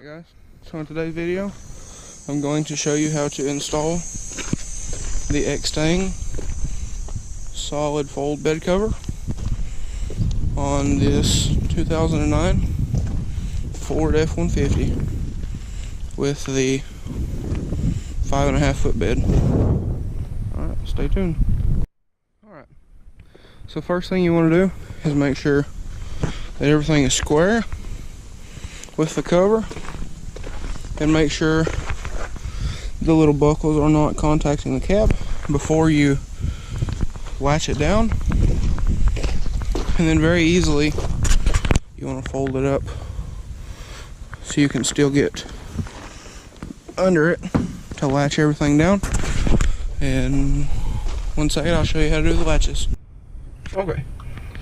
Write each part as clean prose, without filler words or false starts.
Alright guys, so in today's video I'm going to show you how to install the Extang Solid Fold bed cover on this 2009 Ford F150 with the 5.5 foot bed. Alright, stay tuned. Alright, so first thing you want to do is make sure that everything is square with the cover, and make sure the little buckles are not contacting the cap before you latch it down. And then very easily you want to fold it up so you can still get under it to latch everything down. And 1 second, I'll show you how to do the latches. Okay,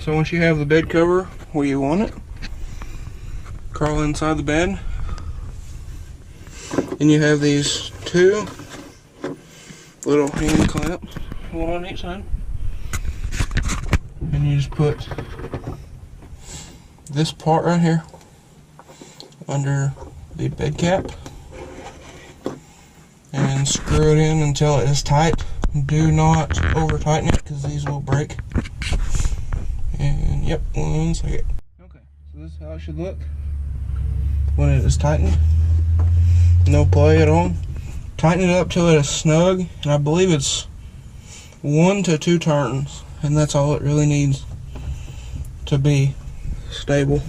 so once you have the bed cover where you want it, crawl inside the bed, and you have these two little hand clamps, one on each side, and you just put this part right here under the bed cap and screw it in until it is tight. Do not over tighten it because these will break. And yep, 1 second. Okay, so this is how it should look when it is tightened. No play at all. Tighten it up till it is snug, and I believe it's 1 to 2 turns, and that's all it really needs to be stable.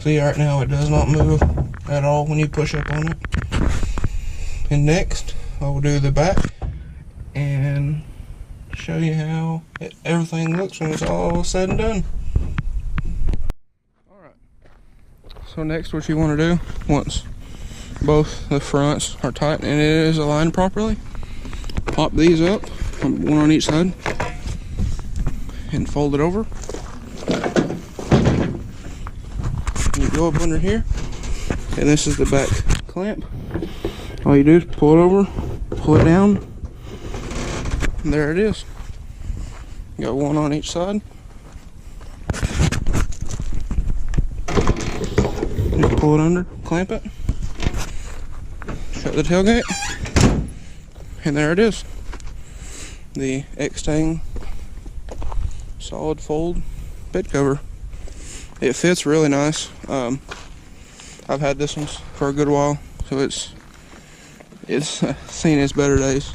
See, right now it does not move at all when you push up on it. And next I will do the back and show you how everything looks when it's all said and done. So next, what you want to do, once both the fronts are tight and it is aligned properly, pop these up, one on each side, and fold it over. And you go up under here, and this is the back clamp. All you do is pull it over, pull it down, and there it is. You got one on each side. Just pull it under, clamp it, shut the tailgate, and there it is. The Extang Solid Fold bed cover. It fits really nice. I've had this one for a good while, so it's seen its better days.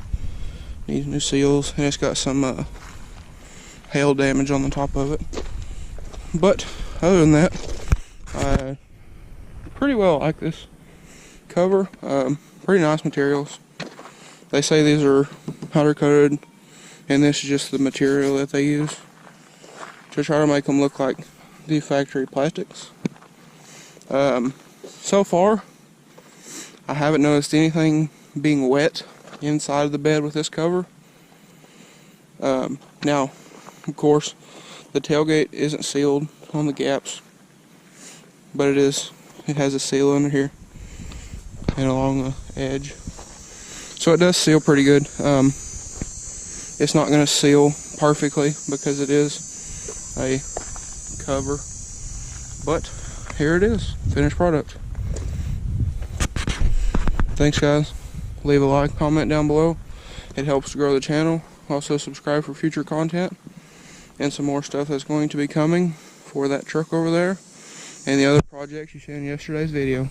Needs new seals, and it's got some hail damage on the top of it. But other than that, I pretty well like this cover. Pretty nice materials. They say these are powder coated, and this is just the material that they use to try to make them look like the factory plastics. So far I haven't noticed anything being wet inside of the bed with this cover. Now of course the tailgate isn't sealed on the gaps, but it has a seal under here and along the edge, so it does seal pretty good. It's not going to seal perfectly because it is a cover, but here it is, finished product. Thanks guys, leave a like, comment down below, it helps to grow the channel. Also subscribe for future content and some more stuff that's going to be coming for that truck over there and the other projects you saw in yesterday's video.